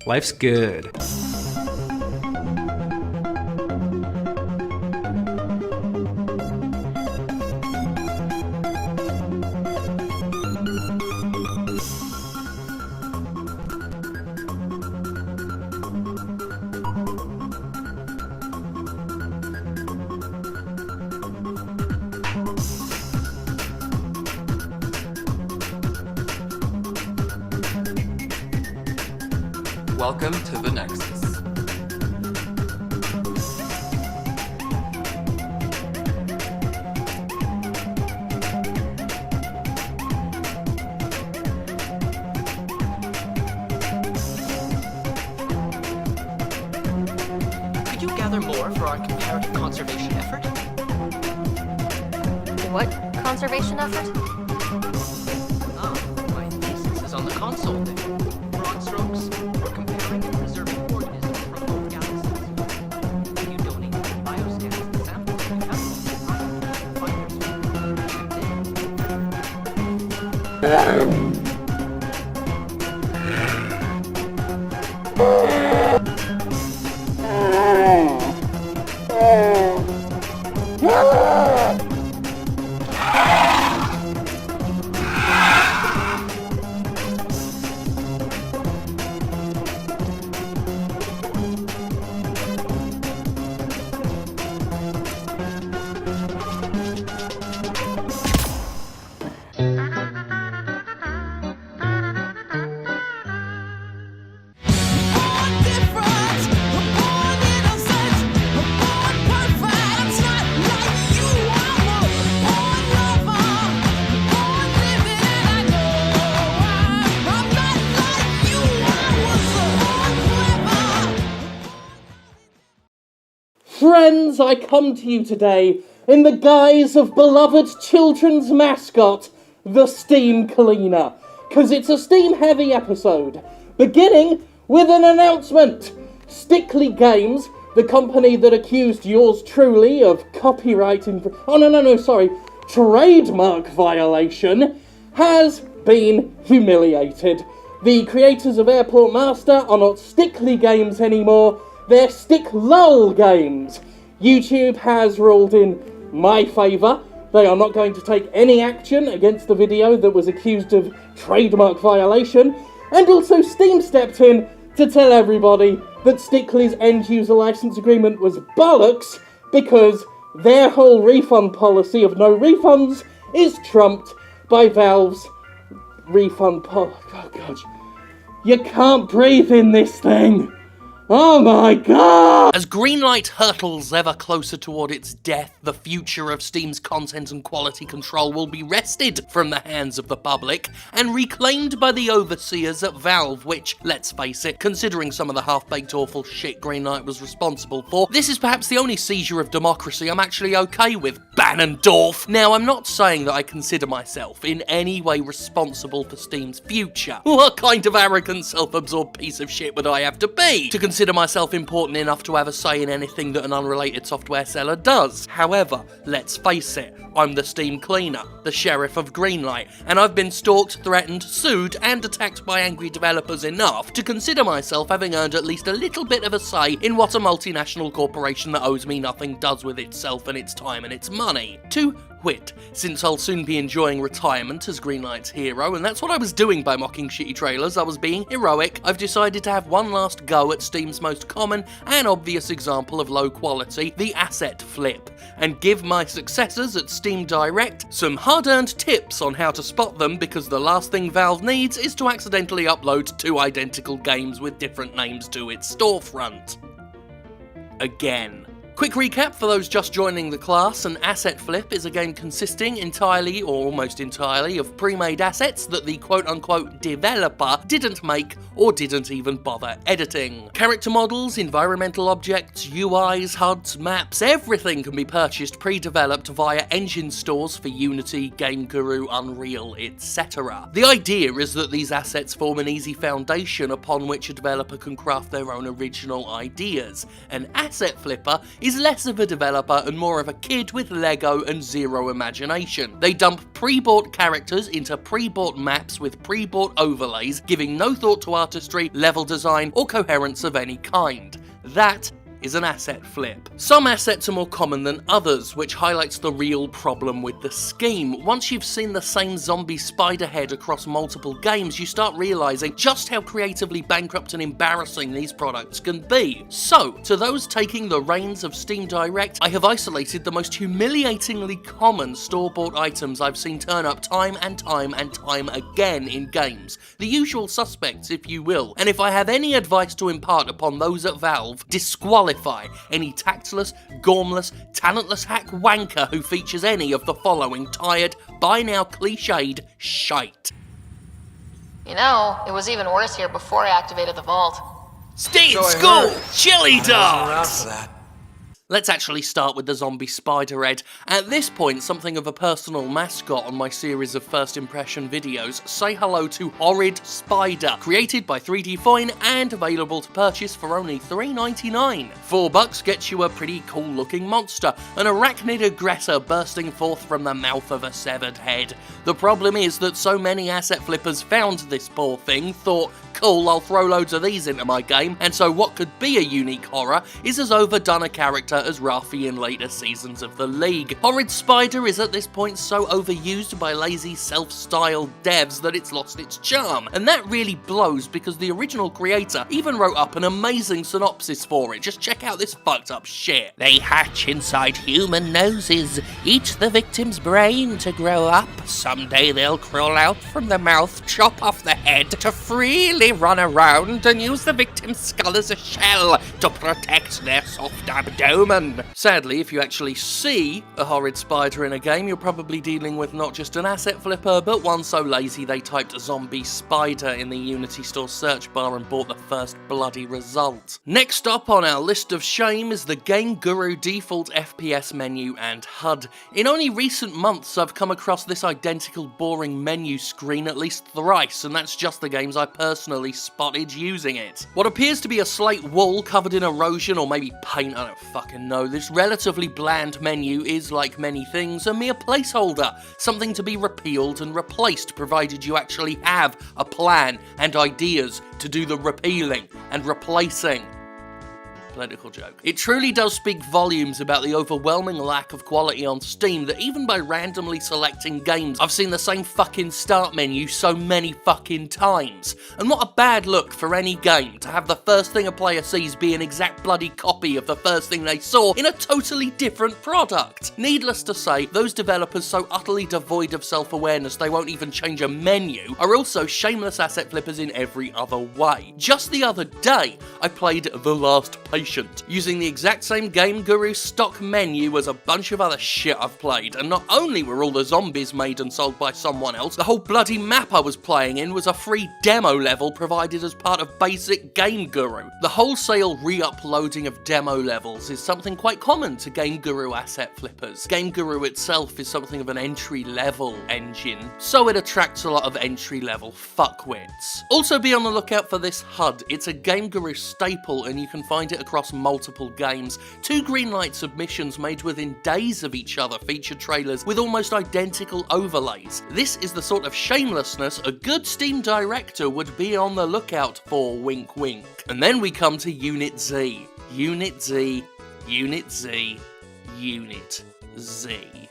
Life's good. Welcome to the Nexus. Could you gather more for our comparative conservation effort? What conservation effort? My thesis is on the console there. Broad strokes, we're comparing and preserving organisms from both galaxies. If you donate bioscans and samples to the Friends, I come to you today in the guise of beloved children's mascot, the Steam Cleaner, because it's a Steam-heavy episode, beginning with an announcement. Stickly Games, the company that accused yours truly of trademark violation, has been humiliated. The creators of Airport Master are not Stickly Games anymore, they're Stick-Lull Games. YouTube has ruled in my favour. They are not going to take any action against the video that was accused of trademark violation. And also Steam stepped in to tell everybody that Stickly's end-user license agreement was bollocks because their whole refund policy of no refunds is trumped by Valve's refund policy. Oh god. You can't breathe in this thing! Oh my god! As Greenlight hurtles ever closer toward its death, the future of Steam's content and quality control will be wrested from the hands of the public and reclaimed by the overseers at Valve, which, let's face it, considering some of the half-baked awful shit Greenlight was responsible for, this is perhaps the only seizure of democracy I'm actually okay with. Banendorf! Now, I'm not saying that I consider myself in any way responsible for Steam's future. What kind of arrogant, self-absorbed piece of shit would I have to be to consider myself important enough to have a say in anything that an unrelated software seller does? However, let's face it, I'm the Steam Cleaner, the sheriff of Greenlight, and I've been stalked, threatened, sued, and attacked by angry developers enough to consider myself having earned at least a little bit of a say in what a multinational corporation that owes me nothing does with itself and its time and its money. To wit, since I'll soon be enjoying retirement as Greenlight's hero, and that's what I was doing by mocking shitty trailers, I was being heroic, I've decided to have one last go at Steam's most common and obvious example of low quality, the asset flip, and give my successors at Steam Direct some hard-earned tips on how to spot them, because the last thing Valve needs is to accidentally upload two identical games with different names to its storefront. Again. Quick recap for those just joining the class: an asset flip is a game consisting entirely or almost entirely of pre-made assets that the quote-unquote developer didn't make or didn't even bother editing. Character models, environmental objects, UIs, HUDs, maps, everything can be purchased pre-developed via engine stores for Unity, Game Guru, Unreal, etc. The idea is that these assets form an easy foundation upon which a developer can craft their own original ideas. An asset flipper is less of a developer and more of a kid with Lego and zero imagination. They dump pre-bought characters into pre-bought maps with pre-bought overlays, giving no thought to artistry, level design, or coherence of any kind. That is an asset flip. Some assets are more common than others, which highlights the real problem with the scheme. Once you've seen the same zombie spider head across multiple games, you start realizing just how creatively bankrupt and embarrassing these products can be. So, to those taking the reins of Steam Direct, I have isolated the most humiliatingly common store-bought items I've seen turn up time and time and time again in games. The usual suspects, if you will. And if I have any advice to impart upon those at Valve, disqualify any tactless, gormless, talentless hack wanker who features any of the following tired, by now cliched shite. You know, it was even worse here before I activated the vault. Stay in school! Chili dogs! Let's actually start with the zombie spider head. At this point, something of a personal mascot on my series of first impression videos. Say hello to Horrid Spider, created by 3D Foin and available to purchase for only $3.99. $4 gets you a pretty cool looking monster, an arachnid aggressor bursting forth from the mouth of a severed head. The problem is that so many asset flippers found this poor thing, thought, cool, I'll throw loads of these into my game, and so what could be a unique horror is as overdone a character as Ralphie in later seasons of the League. Horrid Spider is at this point so overused by lazy self-styled devs that it's lost its charm, and that really blows because the original creator even wrote up an amazing synopsis for it. Just check out this fucked up shit. They hatch inside human noses, eat the victim's brain to grow up. Someday they'll crawl out from the mouth, chop off the head to freely run around and use the victim's skull as a shell to protect their soft abdomen. Sadly, if you actually see a horrid spider in a game, you're probably dealing with not just an asset flipper, but one so lazy they typed zombie spider in the Unity store search bar and bought the first bloody result. Next up on our list of shame is the Game Guru default FPS menu and HUD. In only recent months, I've come across this identical boring menu screen at least thrice, and that's just the games I personally spotted using it. What appears to be a slate wall covered in erosion or maybe paint, I don't fucking know. This relatively bland menu is, like many things, a mere placeholder, something to be repealed and replaced provided you actually have a plan and ideas to do the repealing and replacing. Political joke. It truly does speak volumes about the overwhelming lack of quality on Steam that even by randomly selecting games, I've seen the same fucking start menu so many fucking times. And what a bad look for any game to have the first thing a player sees be an exact bloody copy of the first thing they saw in a totally different product. Needless to say, those developers so utterly devoid of self-awareness they won't even change a menu are also shameless asset flippers in every other way. Just the other day, I played The Last Patient, using the exact same Game Guru stock menu as a bunch of other shit I've played, and not only were all the zombies made and sold by someone else, the whole bloody map I was playing in was a free demo level provided as part of basic Game Guru. The wholesale re-uploading of demo levels is something quite common to Game Guru asset flippers. Game Guru itself is something of an entry-level engine, so it attracts a lot of entry-level fuckwits. Also be on the lookout for this HUD. It's a Game Guru staple and you can find it across multiple games. 2 greenlight submissions made within days of each other feature trailers with almost identical overlays. This is the sort of shamelessness a good Steam director would be on the lookout for, wink wink. And then we come to UnitZ. UnitZ, UnitZ, UnitZ.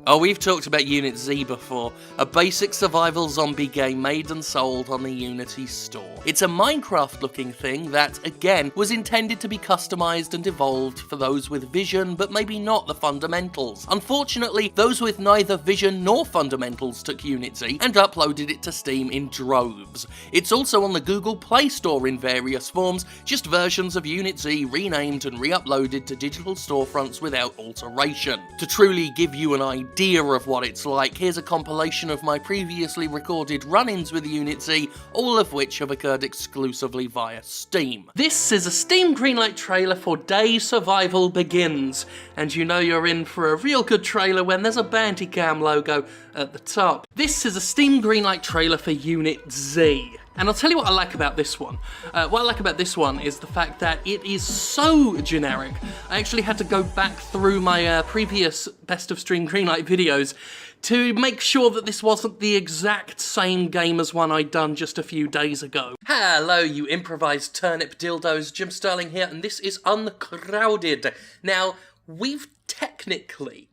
Oh, we've talked about UnitZ before, a basic survival zombie game made and sold on the Unity store. It's a Minecraft-looking thing that, again, was intended to be customized and evolved for those with vision, but maybe not the fundamentals. Unfortunately, those with neither vision nor fundamentals took UnitZ and uploaded it to Steam in droves. It's also on the Google Play Store in various forms, just versions of UnitZ renamed and re-uploaded to digital storefronts without alteration. To truly give you an idea of what it's like, here's a compilation of my previously recorded run-ins with UnitZ, all of which have occurred exclusively via Steam. This is a Steam greenlight trailer for Day Survival Begins, and you know you're in for a real good trailer when there's a Bandicam logo at the top. This is a Steam greenlight trailer for UnitZ. And I'll tell you what I like about this one. What I like about this one is the fact that it is so generic. I actually had to go back through my previous Best of Stream Greenlight videos to make sure that this wasn't the exact same game as one I'd done just a few days ago. Hello, you improvised turnip dildos. Jim Sterling here, and this is Uncrowded. Now, we've technically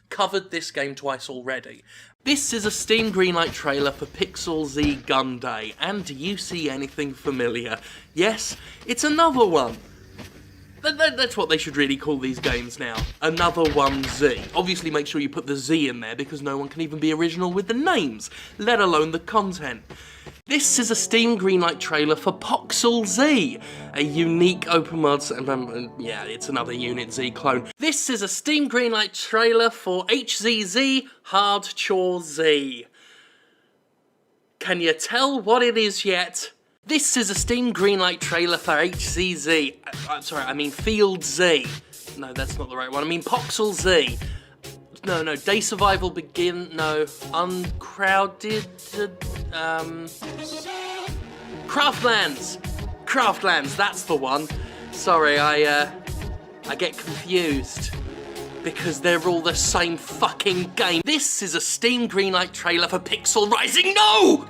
covered this game twice already. This is a Steam Greenlight trailer for Pixel Z Gun Day, and do you see anything familiar? Yes, it's another one. That's what they should really call these games now. Another one Z. Obviously make sure you put the Z in there because no one can even be original with the names, let alone the content. This is a Steam Greenlight trailer for Pixel Z, a unique open world, yeah, it's another UnitZ clone. This is a Steam Greenlight trailer for HZZ Hard Chore Z. Can you tell what it is yet? This is a Steam Greenlight trailer for HZZ. I'm sorry, I mean Field Z. No, that's not the right one. I mean Pixel Z. No, Day Survival Begin, no, Uncrowded, Craftlands, that's the one. Sorry, I get confused, because they're all the same fucking game. This is a Steam Greenlight trailer for Pixel Rising, no,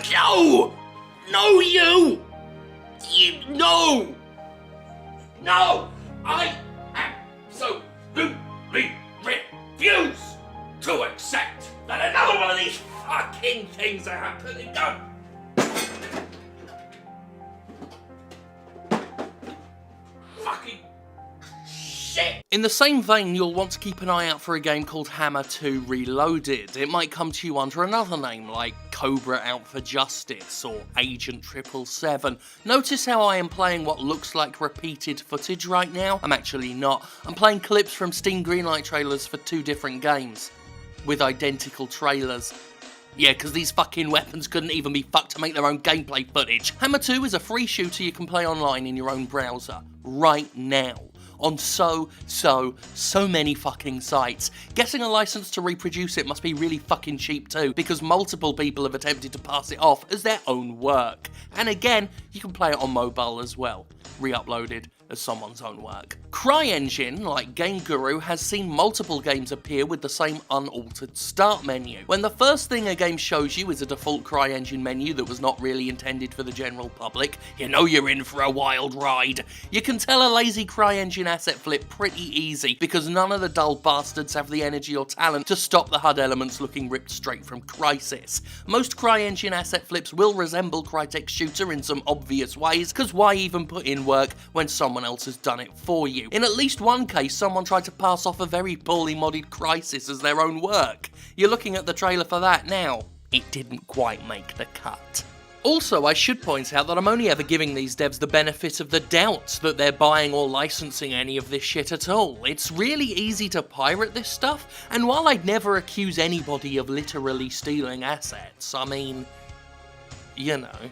I absolutely refuse to accept that another one of these fucking things are happening. No! Fucking shit! In the same vein, you'll want to keep an eye out for a game called Hammer 2 Reloaded. It might come to you under another name, like Cobra Out for Justice or Agent 777. Notice how I am playing what looks like repeated footage right now? I'm actually not. I'm playing clips from Steam Greenlight trailers for two different games, with identical trailers. Yeah, because these fucking weapons couldn't even be fucked to make their own gameplay footage. Hammer 2 is a free shooter you can play online in your own browser, right now. On so many fucking sites. Getting a license to reproduce it must be really fucking cheap too, because multiple people have attempted to pass it off as their own work. And again, you can play it on mobile as well, re-uploaded as someone's own work. CryEngine, like Game Guru, has seen multiple games appear with the same unaltered start menu. When the first thing a game shows you is a default CryEngine menu that was not really intended for the general public, you know you're in for a wild ride. You can tell a lazy CryEngine asset flip pretty easy, because none of the dull bastards have the energy or talent to stop the HUD elements looking ripped straight from Crysis. Most CryEngine asset flips will resemble Crytek's shooter in some obvious ways, because why even put in work when someone else has done it for you? In at least one case, someone tried to pass off a very poorly modded Crysis as their own work. You're looking at the trailer for that now. It didn't quite make the cut. Also, I should point out that I'm only ever giving these devs the benefit of the doubt that they're buying or licensing any of this shit at all. It's really easy to pirate this stuff, and while I'd never accuse anybody of literally stealing assets, I mean, you know,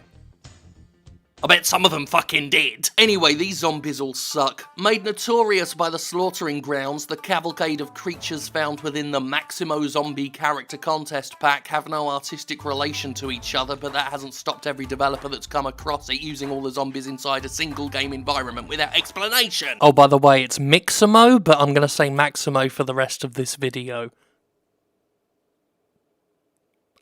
I bet some of them fucking did. Anyway, these zombies all suck. Made notorious by the slaughtering grounds, the cavalcade of creatures found within the Mixamo Zombie Character Contest pack have no artistic relation to each other, but that hasn't stopped every developer that's come across it using all the zombies inside a single game environment without explanation. Oh, by the way, it's Mixamo, but I'm gonna say Mixamo for the rest of this video.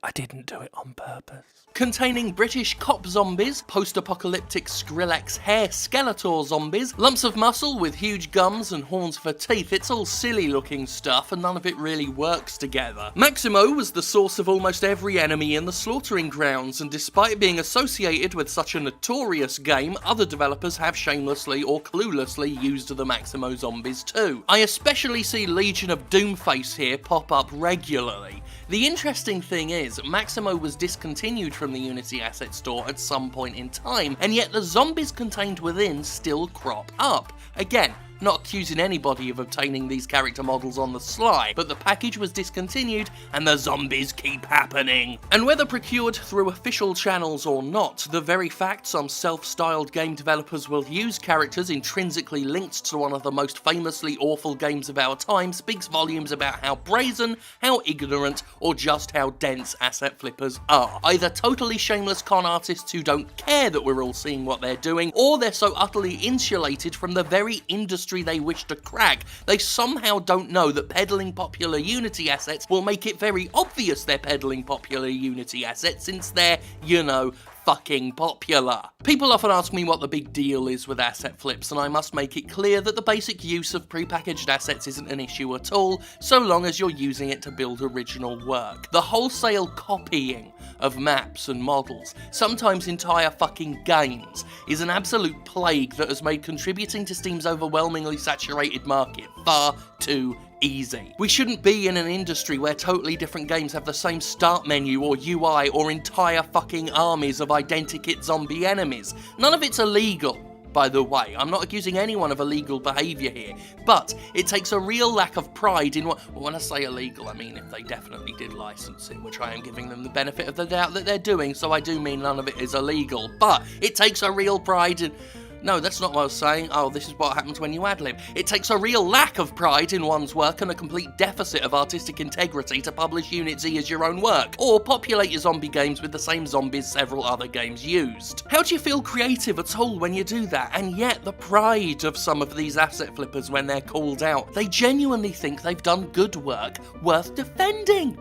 I didn't do it on purpose. Containing British cop zombies, post-apocalyptic Skrillex hair Skeletor zombies, lumps of muscle with huge gums and horns for teeth. It's all silly looking stuff and none of it really works together. Mixamo was the source of almost every enemy in the slaughtering grounds, and despite being associated with such a notorious game, other developers have shamelessly or cluelessly used the Mixamo zombies too. I especially see Legion of Doomface here pop up regularly. The interesting thing is, Mixamo was discontinued from the Unity asset store at some point in time, and yet the zombies contained within still crop up. Again, Not accusing anybody of obtaining these character models on the sly, but the package was discontinued and the zombies keep happening. And whether procured through official channels or not, the very fact some self-styled game developers will use characters intrinsically linked to one of the most famously awful games of our time speaks volumes about how brazen, how ignorant, or just how dense asset flippers are. Either totally shameless con artists who don't care that we're all seeing what they're doing, or they're so utterly insulated from the very industry they wish to crack, they somehow don't know that peddling popular Unity assets will make it very obvious they're peddling popular Unity assets since they're, you know, fucking popular. People often ask me what the big deal is with asset flips, and I must make it clear that the basic use of prepackaged assets isn't an issue at all, so long as you're using it to build original work. The wholesale copying of maps and models, sometimes entire fucking games, is an absolute plague that has made contributing to Steam's overwhelmingly saturated market far too easy. We shouldn't be in an industry where totally different games have the same start menu or UI or entire fucking armies of identikit zombie enemies. None of it's illegal, by the way. I'm not accusing anyone of illegal behaviour here, but it takes a real lack of pride in what... Well, when I say illegal, I mean if they definitely did license it, which I am giving them the benefit of the doubt that they're doing, so I do mean none of it is illegal, but it takes a real pride in... No, that's not what I was saying. Oh, this is what happens when you ad-lib. It takes a real lack of pride in one's work and a complete deficit of artistic integrity to publish UnitZ as your own work, or populate your zombie games with the same zombies several other games used. How do you feel creative at all when you do that? And yet, the pride of some of these asset flippers when they're called out, they genuinely think they've done good work worth defending.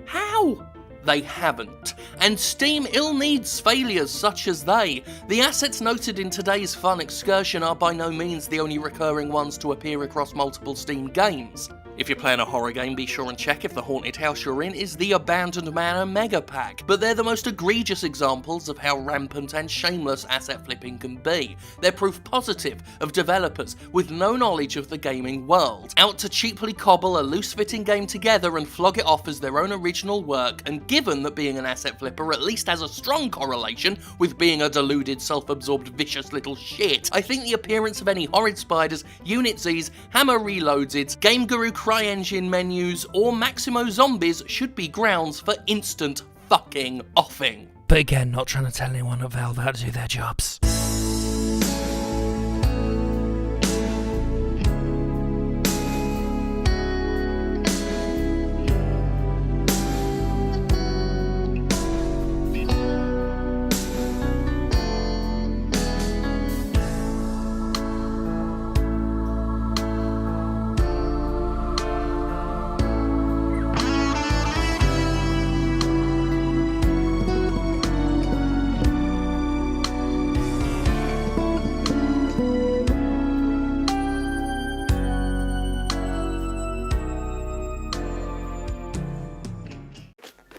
How? They haven't, and Steam ill needs failures such as they. The assets noted in today's fun excursion are by no means the only recurring ones to appear across multiple Steam games. If you're playing a horror game, be sure and check if the haunted house you're in is the Abandoned Manor Mega Pack, but they're the most egregious examples of how rampant and shameless asset flipping can be. They're proof positive of developers with no knowledge of the gaming world, out to cheaply cobble a loose-fitting game together and flog it off as their own original work, and given that being an asset flipper at least has a strong correlation with being a deluded, self-absorbed, vicious little shit, I think the appearance of any horrid spiders, UnitZs, Hammer Reloadeds, Game Guru CryEngine menus, or Mixamo zombies should be grounds for instant fucking offing. But again, not trying to tell anyone at Valve how to do their jobs.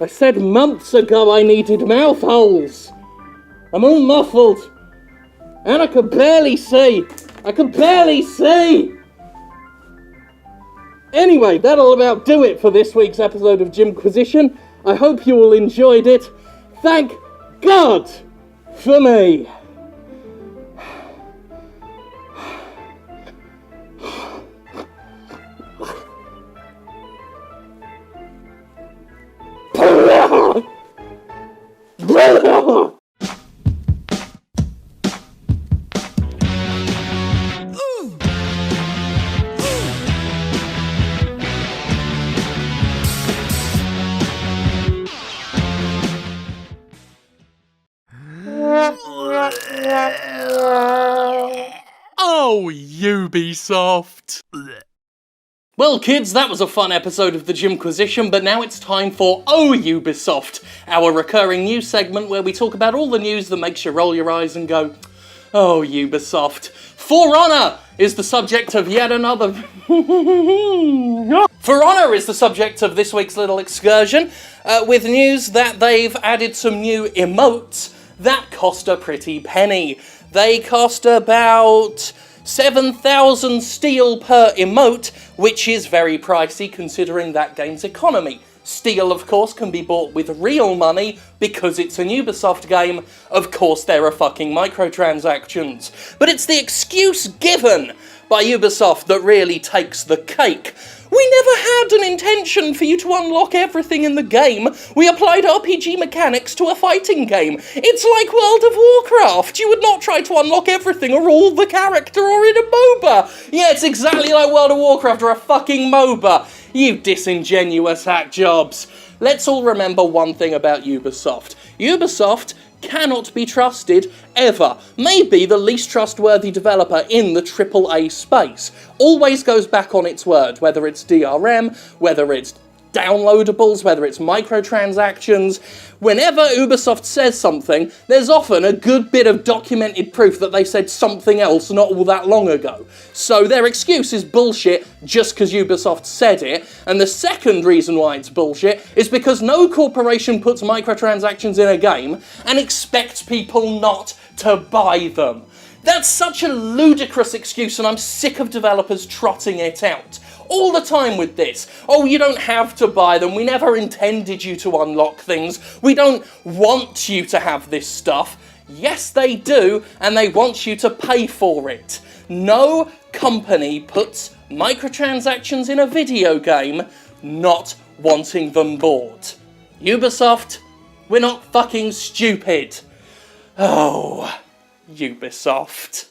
I said months ago I needed mouth holes. I'm all muffled. And I can barely see. I can barely see. Anyway, that'll about do it for this week's episode of Jimquisition. I hope you all enjoyed it. Thank God for me. Oh, Ubisoft! Well, kids, that was a fun episode of the Jimquisition, but now it's time for Oh Ubisoft, our recurring news segment where we talk about all the news that makes you roll your eyes and go, oh, Ubisoft. For Honor is the subject of yet another... For Honor is the subject of this week's little excursion, with news that they've added some new emotes that cost a pretty penny. They cost about 7,000 steel per emote, which is very pricey considering that game's economy. Steel, of course, can be bought with real money because it's an Ubisoft game. Of course, there are fucking microtransactions. But it's the excuse given by Ubisoft that really takes the cake. We never had an intention for you to unlock everything in the game. We applied RPG mechanics to a fighting game. It's like World of Warcraft. You would not try to unlock everything or all the character or in a MOBA. Yeah, it's exactly like World of Warcraft or a fucking MOBA. You disingenuous hack jobs. Let's all remember one thing about Ubisoft. Ubisoft cannot be trusted, ever. Maybe the least trustworthy developer in the AAA space. Always goes back on its word, whether it's DRM, whether it's downloadables, whether it's microtransactions. Whenever Ubisoft says something, there's often a good bit of documented proof that they said something else not all that long ago. So their excuse is bullshit just because Ubisoft said it, and the second reason why it's bullshit is because no corporation puts microtransactions in a game and expects people not to buy them. That's such a ludicrous excuse, and I'm sick of developers trotting it out all the time with this. Oh, you don't have to buy them. We never intended you to unlock things. We don't want you to have this stuff. Yes, they do, and they want you to pay for it. No company puts microtransactions in a video game not wanting them bought. Ubisoft, we're not fucking stupid. Oh, Ubisoft.